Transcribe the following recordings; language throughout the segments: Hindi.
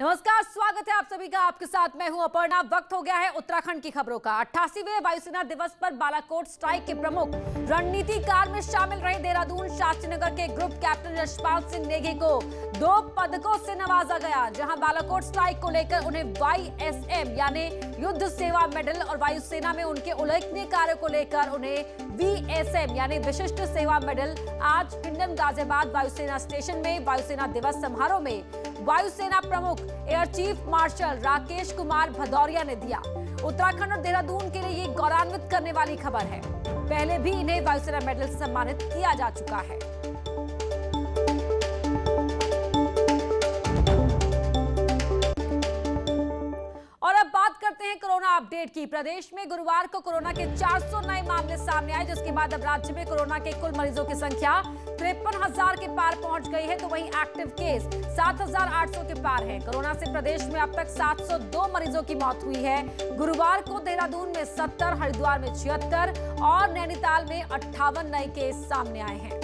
नमस्कार, स्वागत है आप सभी का। आपके साथ मैं हूं अपर्णा। वक्त हो गया है उत्तराखंड की खबरों का। 88वें वायुसेना दिवस पर बालाकोट स्ट्राइक के प्रमुख रणनीतिकार में शामिल रहे देहरादून शास्त्रीनगर के ग्रुप कैप्टन यशपाल सिंह नेगी को 2 पदकों से नवाजा गया। जहां बालाकोट स्ट्राइक को लेकर उन्हें YSM यानी युद्ध सेवा मेडल और वायुसेना में उनके उल्लेखनीय कार्य को लेकर उन्हें VSM यानी विशिष्ट सेवा मेडल आज हिंडन गाजियाबाद वायुसेना स्टेशन में वायुसेना दिवस समारोह में वायुसेना प्रमुख air chief marshal Rakesh Kumar Bhadauria ने दिया। उत्तराखंड और देहरादून के लिए ये गौरवान्वित करने वाली खबर है। पहले भी इन्हें वायुसेना मेडल से सम्मानित किया जा चुका है। और अब बात करते हैं कोरोना अपडेट की। प्रदेश में गुरुवार को कोरोना के 400 नए मामले सामने आए, जिसके बाद अब राज्य में कोरोना के कुल मरीजों की संख्या 53,000 के पार पहुंच गई है। तो वहीं एक्टिव केस 7,800 के पार है। कोरोना से प्रदेश में अब तक 702 मरीजों की मौत हुई है। गुरुवार को देहरादून में 70, हरिद्वार में 76 और नैनीताल में 58 नए केस सामने आए हैं।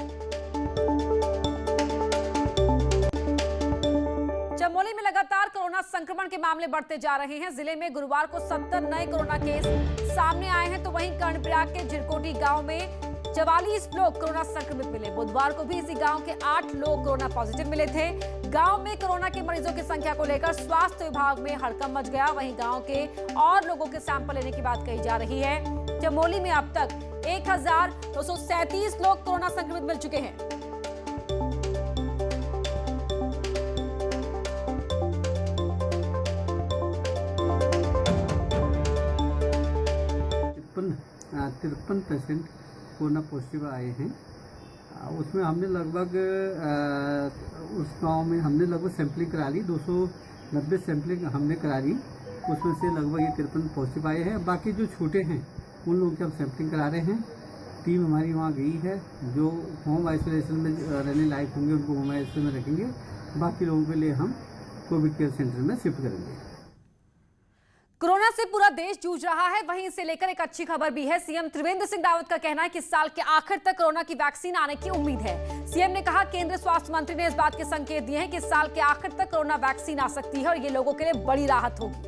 चमोली में लगातार कोरोना संक्रमण के मामले बढ़ते जा रहे हैं। जिले में गुरुवार को 70 नए कोरोना केस सामने आए हैं। तो वहीं कर्णप्रयाग के झिरकोटी गांव में 44 लोग कोरोना संक्रमित मिले। बुधवार को भी इसी गांव के 8 लोग कोरोना पॉजिटिव मिले थे। गांव में कोरोना के मरीजों की संख्या को लेकर स्वास्थ्य विभाग में हड़कंप मच गया। वहीं गांव के और लोगों के सैंपल लेने की बात कही जा रही है। चमोली में अब तक 1,237 लोग कोरोना संक्रमित मिल चुके हैं। 53% कोरोना पॉजिटिव आए हैं। उसमें हमने लगभग उस गांव में हमने लगभग सैंपलिंग करा ली। 290 सैंपलिंग हमने करा ली। उसमें से लगभग ये 53 पॉजिटिव आए हैं। बाकी जो छूटे हैं उन लोगों की हम सैंपलिंग करा रहे हैं। टीम हमारी वहाँ गई है। जो होम आइसोलेशन में रहने लायक होंगे उनको होम आइसोलेशन में रखेंगे। बाकी लोगों के लिए हम कोविड केयर सेंटर में शिफ्ट करेंगे। कोरोना से पूरा देश जूझ रहा है। वहीं इसे लेकर एक अच्छी खबर भी है। सीएम त्रिवेंद्र सिंह रावत का कहना है कि इस साल के आखिर तक कोरोना की वैक्सीन आने की उम्मीद है। सीएम ने कहा, केंद्रीय स्वास्थ्य मंत्री ने इस बात के संकेत दिए हैं कि इस साल के आखिर तक कोरोना वैक्सीन आ सकती है और ये लोगों के लिए बड़ी राहत होगी।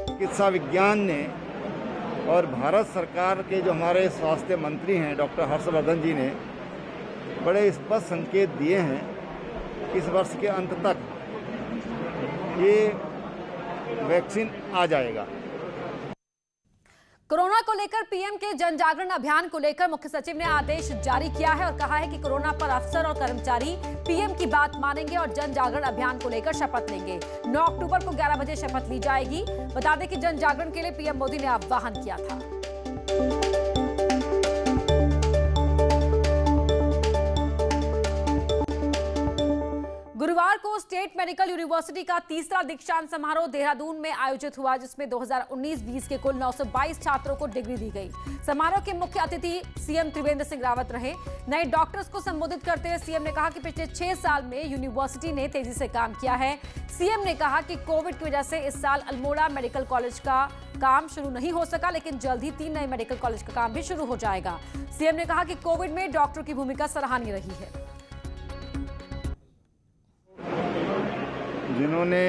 चिकित्सा विज्ञान ने और भारत सरकार के जो हमारे स्वास्थ्य मंत्री हैं डॉक्टर हर्षवर्धन जी ने बड़े स्पष्ट संकेत दिए हैं। इस वर्ष के अंत तक ये वैक्सीन आ जाएगा। कोरोना को लेकर पीएम के जन जागरण अभियान को लेकर मुख्य सचिव ने आदेश जारी किया है और कहा है कि कोरोना पर अफसर और कर्मचारी पीएम की बात मानेंगे और जन जागरण अभियान को लेकर शपथ लेंगे। 9 अक्टूबर को 11 बजे शपथ ली जाएगी। बता दें कि जन जागरण के लिए पीएम मोदी ने आह्वान किया था। गुरुवार को स्टेट मेडिकल यूनिवर्सिटी का तीसरा दीक्षांत समारोह देहरादून में आयोजित हुआ, जिसमें 2019-20 के कुल 922 छात्रों को डिग्री दी गई। समारोह के मुख्य अतिथि सीएम त्रिवेंद्र सिंह रावत रहे। नए डॉक्टर्स को संबोधित करते हुए सीएम ने कहा कि पिछले 6 साल में यूनिवर्सिटी ने तेजी से काम किया है। सीएम ने कहा कि कोविड की वजह से इस साल अल्मोड़ा मेडिकल कॉलेज का काम शुरू नहीं हो सका, लेकिन जल्द ही 3 नए मेडिकल कॉलेज का काम भी शुरू हो जाएगा। सीएम ने कहा कि कोविड में डॉक्टरों की भूमिका सराहनीय रही है। जिन्होंने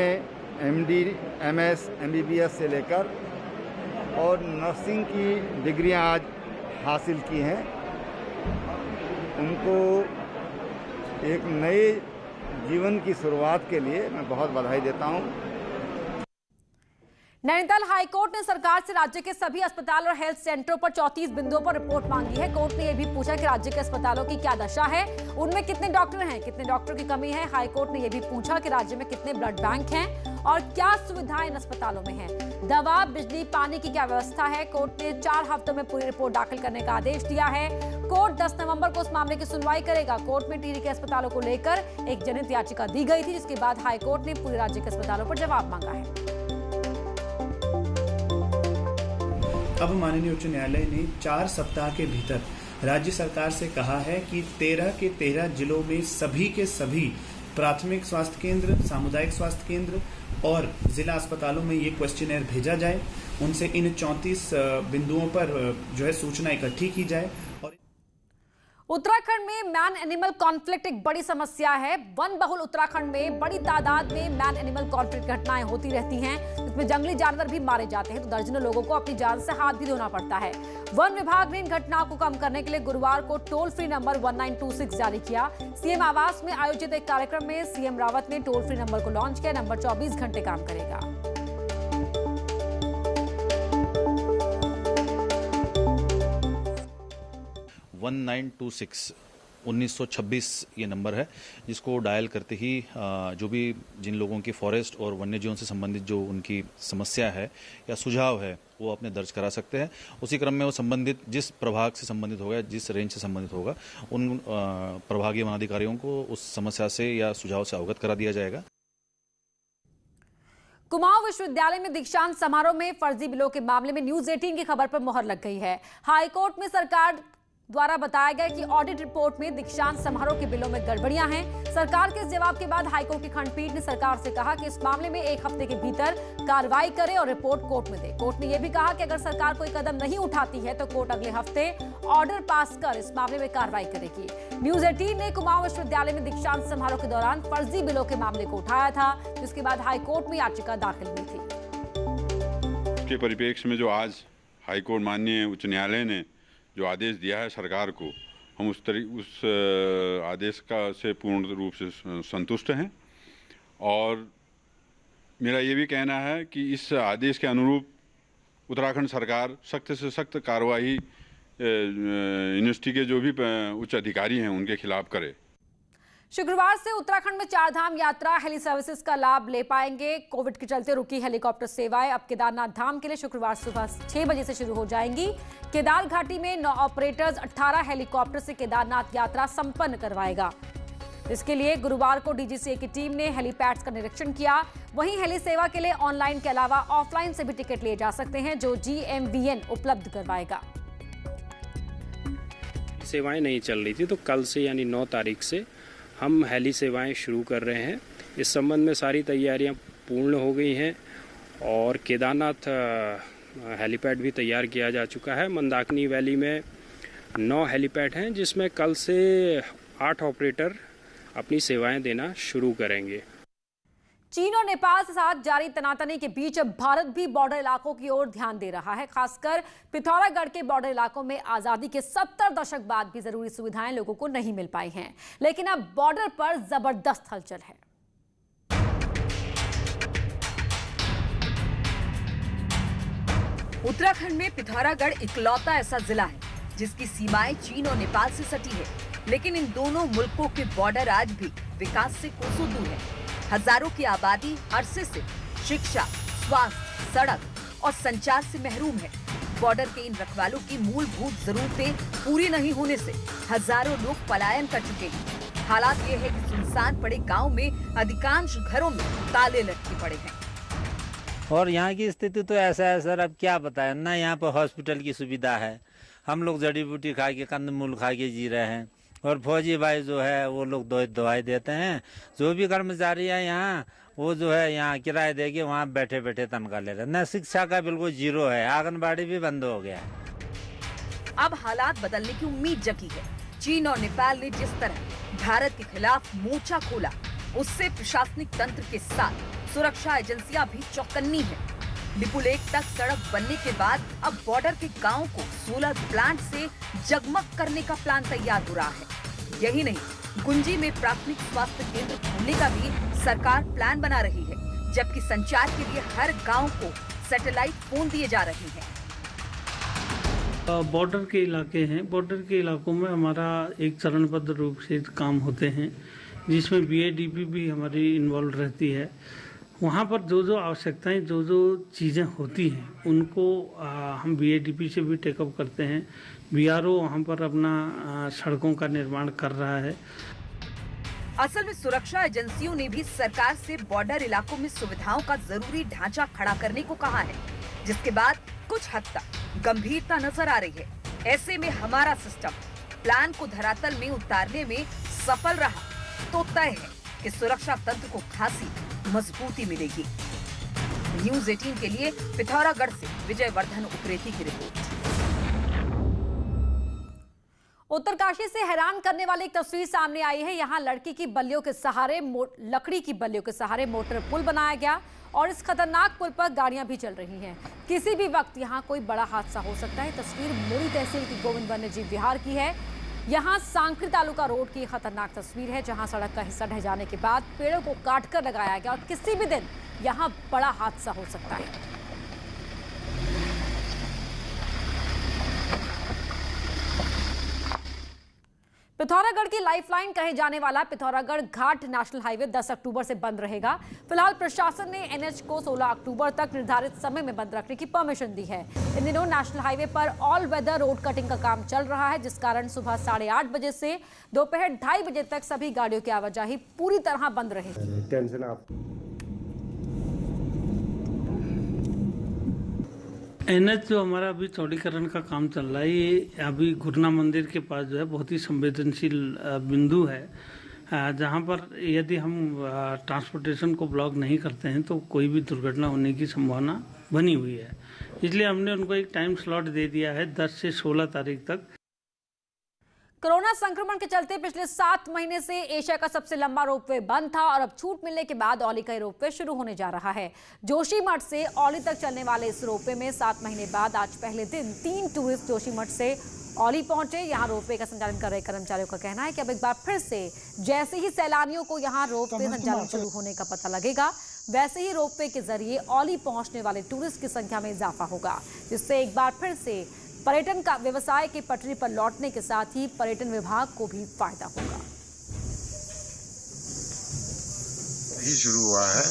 MD, MS, MBBS से लेकर और नर्सिंग की डिग्रियां आज हासिल की हैं, उनको एक नए जीवन की शुरुआत के लिए मैं बहुत बधाई देता हूं। नैनीताल हाईकोर्ट ने सरकार से राज्य के सभी अस्पताल और हेल्थ सेंटरों पर 34 बिंदुओं पर रिपोर्ट मांगी है। कोर्ट ने यह भी पूछा कि राज्य के अस्पतालों की क्या दशा है, उनमें कितने डॉक्टर हैं, कितने डॉक्टरों की कमी है। हाईकोर्ट ने यह भी पूछा कि राज्य में कितने ब्लड बैंक हैं और क्या सुविधाएं इन अस्पतालों में हैं। दवा, बिजली, पानी की क्या व्यवस्था है। कोर्ट ने 4 हफ्तों में पूरी रिपोर्ट दाखिल करने का आदेश दिया है। कोर्ट 10 नवंबर को उस मामले की सुनवाई करेगा। कोर्ट में टिहरी के अस्पतालों को लेकर एक जनहित याचिका दी गई थी, जिसके बाद हाईकोर्ट ने पूरे राज्य के अस्पतालों पर जवाब मांगा है। अब माननीय उच्च न्यायालय ने 4 सप्ताह के भीतर राज्य सरकार से कहा है कि 13 के 13 जिलों में सभी के सभी प्राथमिक स्वास्थ्य केंद्र, सामुदायिक स्वास्थ्य केंद्र और जिला अस्पतालों में ये क्वेश्चनर भेजा जाए। उनसे इन 34 बिंदुओं पर जो है सूचना इकट्ठी की जाए। उत्तराखंड में मैन एनिमल कॉन्फ्लिक्ट एक बड़ी समस्या है। वन बहुल उत्तराखंड में बड़ी तादाद में मैन एनिमल कॉन्फ्लिक्ट घटनाएं होती रहती हैं, जिसमें जंगली जानवर भी मारे जाते हैं तो दर्जनों लोगों को अपनी जान से हाथ भी धोना पड़ता है। वन विभाग ने इन घटनाओं को कम करने के लिए गुरुवार को टोल फ्री नंबर 1926 जारी किया। सीएम आवास में आयोजित एक कार्यक्रम में सीएम रावत ने टोल फ्री नंबर को लॉन्च किया। नंबर 24 घंटे काम करेगा। (1926) 1926 ये नंबर है, जिसको डायल करते ही जो भी जिन लोगों की फॉरेस्ट और वन्य जीवन से संबंधित जो उनकी समस्या है या सुझाव है वो अपने दर्ज करा सकते हैं। उसी क्रम में वो संबंधित जिस प्रभाग से संबंधित होगा, जिस रेंज से संबंधित होगा, उन प्रभागीय वनाधिकारियों को उस समस्या से या सुझाव से अवगत करा दिया जाएगा। कुमाऊं विश्वविद्यालय में दीक्षांत समारोह में फर्जी बिलों के मामले में न्यूज 18 की खबर पर मोहर लग गई है। हाईकोर्ट में सरकार द्वारा बताया गया कि ऑडिट रिपोर्ट में दीक्षांत समारोह के बिलों में गड़बड़ियां हैं। सरकार के इस जवाब के बाद हाईकोर्ट की खंडपीठ ने सरकार से कहा कि इस मामले में 1 हफ्ते के भीतर कार्रवाई करे और रिपोर्ट कोर्ट में दे। कोर्ट ने यह भी कहा कि अगर सरकार कोई कदम नहीं उठाती है तो कोर्ट अगले हफ्ते ऑर्डर पास कर इस मामले में कार्रवाई करेगी। न्यूज 18 ने कुमाऊं विश्वविद्यालय में दीक्षांत समारोह के दौरान फर्जी बिलों के मामले को उठाया था, जिसके बाद हाईकोर्ट में याचिका दाखिल हुई थी। के परिप्रेक्ष्य में जो आज हाईकोर्ट माननीय उच्च न्यायालय ने जो आदेश दिया है सरकार को, हम उस आदेश का से पूर्ण रूप से संतुष्ट हैं। और मेरा ये भी कहना है कि इस आदेश के अनुरूप उत्तराखंड सरकार सख्त से सख्त कार्रवाई यूनिवर्सिटी के जो भी उच्च अधिकारी हैं उनके खिलाफ करे। शुक्रवार से उत्तराखंड में 4 धाम यात्रा हेली सर्विसेज का लाभ ले पाएंगे। कोविड के चलते रुकी हेलीकॉप्टर सेवाएं अब केदारनाथ धाम के लिए शुक्रवार सुबह 6 बजे से शुरू हो जाएंगी। केदार घाटी में 9 ऑपरेटर्स 18 हेलीकॉप्टर से केदारनाथ यात्रा संपन्न करवाएगा। इसके लिए गुरुवार को डीजीसीए की टीम ने हेलीपैड्स का निरीक्षण किया। वहीं हेली सेवा के लिए ऑनलाइन के अलावा ऑफलाइन से भी टिकट लिए जा सकते हैं, जो GMVN उपलब्ध करवाएगा। सेवाएं नहीं चल रही थी तो कल से यानी 9 तारीख से हम हेली सेवाएं शुरू कर रहे हैं। इस संबंध में सारी तैयारियां पूर्ण हो गई हैं और केदारनाथ हेलीपैड भी तैयार किया जा चुका है। मंदाकिनी वैली में 9 हेलीपैड हैं, जिसमें कल से 8 ऑपरेटर अपनी सेवाएं देना शुरू करेंगे। चीन और नेपाल के साथ जारी तनातनी के बीच अब भारत भी बॉर्डर इलाकों की ओर ध्यान दे रहा है। खासकर पिथौरागढ़ के बॉर्डर इलाकों में आजादी के 70 दशक बाद भी जरूरी सुविधाएं लोगों को नहीं मिल पाई हैं, लेकिन अब बॉर्डर पर जबरदस्त हलचल है। उत्तराखंड में पिथौरागढ़ इकलौता ऐसा जिला है जिसकी सीमाएं चीन और नेपाल से सटी है, लेकिन इन दोनों मुल्कों के बॉर्डर आज भी विकास से कोसों दूर है। हजारों की आबादी अरसे से शिक्षा, स्वास्थ्य, सड़क और संचार से महरूम है। बॉर्डर के इन रखवालों की मूलभूत जरूरतें पूरी नहीं होने से हजारों लोग पलायन कर चुके हैं। हालात ये है कि सुनसान पड़े गांव में अधिकांश घरों में ताले लटके पड़े हैं। और यहाँ की स्थिति तो ऐसा है सर, अब क्या बताएं ना। यहाँ पर हॉस्पिटल की सुविधा है, हम लोग जड़ी बूटी खा के, कंदमूल खा के जी रहे हैं। और फौजी भाई जो है वो लोग दवाई देते हैं। जो भी कर्मचारी है यहाँ, वो जो है यहाँ किराए दे के वहाँ बैठे बैठे तनख्वाह ले रहे हैं। न शिक्षा का बिल्कुल जीरो है, आंगनबाड़ी भी बंद हो गया है। अब हालात बदलने की उम्मीद जगी है। चीन और नेपाल ने जिस तरह भारत के खिलाफ मोर्चा खोला, उससे प्रशासनिक तंत्र के साथ सुरक्षा एजेंसियां भी चौकन्नी है। लिपुलेख तक सड़क बनने के बाद अब बॉर्डर के गांव को सोलर प्लांट से जगमग करने का प्लान तैयार हो रहा है। यही नहीं, गुंजी में प्राथमिक स्वास्थ्य केंद्र खोलने का भी सरकार प्लान बना रही है, जबकि संचार के लिए हर गांव को सैटेलाइट फोन दिए जा रहे हैं। बॉर्डर के इलाके हैं, बॉर्डर के इलाकों में हमारा एक चरणबद्ध रूप से काम होते हैं, जिसमें BADP भी हमारी इन्वॉल्व रहती है। वहाँ पर जो जो आवश्यकताएं, जो जो चीज़ें होती हैं, उनको हम BADP से भी टेकअप करते हैं। BRO वहाँ पर अपना सड़कों का निर्माण कर रहा है। असल में सुरक्षा एजेंसियों ने भी सरकार से बॉर्डर इलाकों में सुविधाओं का जरूरी ढांचा खड़ा करने को कहा है, जिसके बाद कुछ हद तक गंभीरता नजर आ रही है। ऐसे में हमारा सिस्टम प्लान को धरातल में उतारने में सफल रहा तो तय है कि सुरक्षा तंत्र को खासी मजबूती मिलेगी। न्यूज 18 के लिए पिथौरागढ़ से विजय वर्धन उप्रेती की रिपोर्ट। उत्तरकाशी से हैरान करने वाली एक तस्वीर सामने आई है। यहाँ लकड़ी की बल्लियों के सहारे मोटर पुल बनाया गया और इस खतरनाक पुल पर गाड़ियां भी चल रही हैं। किसी भी वक्त यहाँ कोई बड़ा हादसा हो सकता है। तस्वीर मुरी तहसील की गोविंद वन्यजीव विहार की है। यहाँ सांकरी तालुका रोड की खतरनाक तस्वीर है, जहाँ सड़क का हिस्सा ढह जाने के बाद पेड़ों को काटकर लगाया गया और किसी भी दिन यहाँ बड़ा हादसा हो सकता है। पिथौरागढ़ की लाइफलाइन कहे जाने वाला पिथौरागढ़ घाट नेशनल हाईवे 10 अक्टूबर से बंद रहेगा। फिलहाल प्रशासन ने एनएच को 16 अक्टूबर तक निर्धारित समय में बंद रखने की परमिशन दी है। इन दिनों नेशनल हाईवे पर ऑल वेदर रोड कटिंग का काम चल रहा है, जिस कारण सुबह 8:30 बजे से दोपहर 2:30 बजे तक सभी गाड़ियों की आवाजाही पूरी तरह बंद रहेगी। एनएच जो हमारा अभी चौड़ीकरण का काम चल रहा है, ये अभी गुरना मंदिर के पास जो है बहुत ही संवेदनशील बिंदु है, जहाँ पर यदि हम ट्रांसपोर्टेशन को ब्लॉक नहीं करते हैं तो कोई भी दुर्घटना होने की संभावना बनी हुई है। इसलिए हमने उनको एक टाइम स्लॉट दे दिया है 10 से 16 तारीख तक। कोरोना संक्रमण के चलते पिछले 7 महीने से एशिया का सबसे लंबा रोपवे बंद था और अब छूट मिलने के बाद औली का रोपवे शुरू होने जा रहा है। जोशीमठ से औली तक चलने वाले इस रोपवे में 7 महीने बाद आज पहले दिन 3 टूरिस्ट जोशीमठ से औली पहुंचे। यहां रोपवे का संचालन कर रहे कर्मचारियों का कहना है कि अब एक बार फिर से जैसे ही सैलानियों को यहां रोपवे संचालन शुरू होने का पता लगेगा, वैसे ही रोपवे के जरिए औली पहुंचने वाले टूरिस्ट की संख्या में इजाफा होगा, जिससे एक बार फिर से पर्यटन का व्यवसाय की पटरी पर लौटने के साथ ही पर्यटन विभाग को भी फायदा होगा। ही शुरू हुआ है,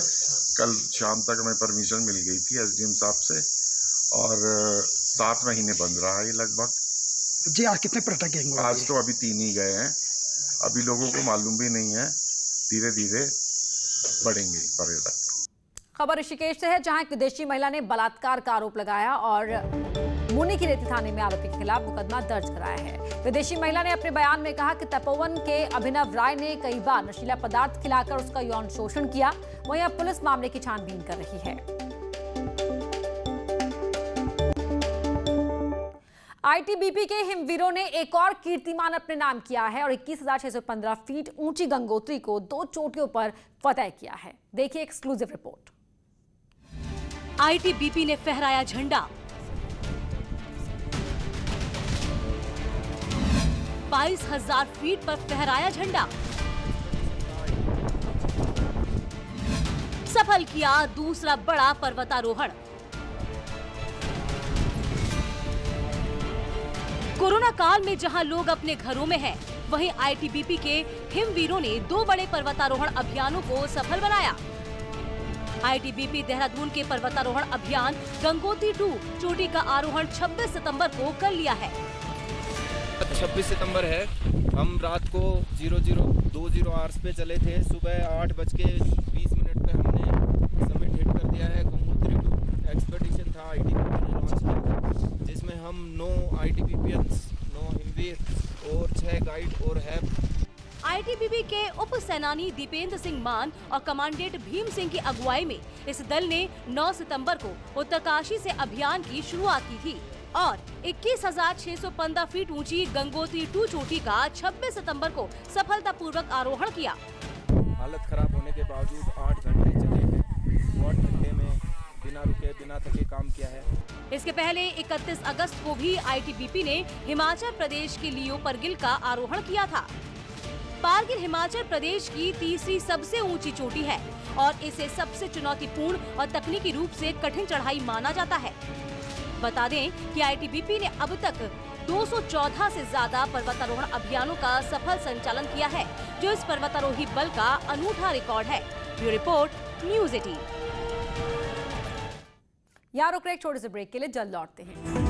कल शाम तक हमें परमिशन मिल गई थी एसडीएम साहब से और 7 महीने बंद रहा है लगभग। जी आज कितने पर्यटक गए? आज तो अभी 3 ही गए हैं, अभी लोगों को मालूम भी नहीं है, धीरे धीरे बढ़ेंगे पर्यटक। खबर ऋषिकेश से है, जहां एक विदेशी महिला ने बलात्कार का आरोप लगाया और मुनिकीरेती थाने में आरोपी के खिलाफ मुकदमा दर्ज कराया है। विदेशी महिला ने अपने बयान में कहा कि तपोवन के अभिनव राय ने कई बार नशीला पदार्थ खिलाकर उसका यौन शोषण किया। वहीं अब पुलिस मामले की छानबीन कर रही है। आईटीबीपी के हिमवीरों ने एक और कीर्तिमान अपने नाम किया है और 21,615 फीट ऊंची गंगोत्री को 2 चोटियों पर फतेह किया है। देखिए एक्सक्लूसिव रिपोर्ट। आईटीबीपी ने फहराया झंडा। 22,000 फीट पर फहराया झंडा। सफल किया दूसरा बड़ा पर्वतारोहण। कोरोना काल में जहां लोग अपने घरों में हैं, वहीं आईटीबीपी के हिमवीरों ने 2 बड़े पर्वतारोहण अभियानों को सफल बनाया। आईटीबीपी देहरादून के पर्वतारोहण अभियान गंगोत्री 2 चोटी का आरोहण 26 सितंबर को कर लिया है। 26 सितंबर है। हम रात को 0020 आवर्स पे चले थे। सुबह 8:20 पे हमने समिट हिट कर दिया है। गंगोत्री 2 एक्सपेडिशन था, आईटीबीपी ने लॉन्च किया था, जिसमें हम 9 आईटीबीपीएंस, 9 हिमवीर और 6 गाइड और हैव। आईटीबीपी के उप सेनानी दीपेंद्र सिंह मान और कमांडेंट भीम सिंह की अगुवाई में इस दल ने 9 सितंबर को उत्तरकाशी से अभियान की शुरुआत की थी और 21,615 फीट ऊंची गंगोत्री 2 चोटी का 26 सितंबर को सफलतापूर्वक आरोहण किया। हालत खराब होने के बावजूद 8 घंटे चले हैं। 8 घंटे में बिना रुके बिना थके काम किया है। इसके पहले 31 अगस्त को भी आईटीबीपी ने हिमाचल प्रदेश के लियो परगिल का आरोहण किया था। पारगिल हिमाचल प्रदेश की तीसरी सबसे ऊंची चोटी है और इसे सबसे चुनौतीपूर्ण और तकनीकी रूप से कठिन चढ़ाई माना जाता है। बता दें कि आईटीबीपी ने अब तक 214 से ज्यादा पर्वतारोहण अभियानों का सफल संचालन किया है, जो इस पर्वतारोही बल का अनूठा रिकॉर्ड है। Bureau report, news 18। यहाँ रुक रहे एक छोटे से ब्रेक के लिए, जल्द लौटते हैं।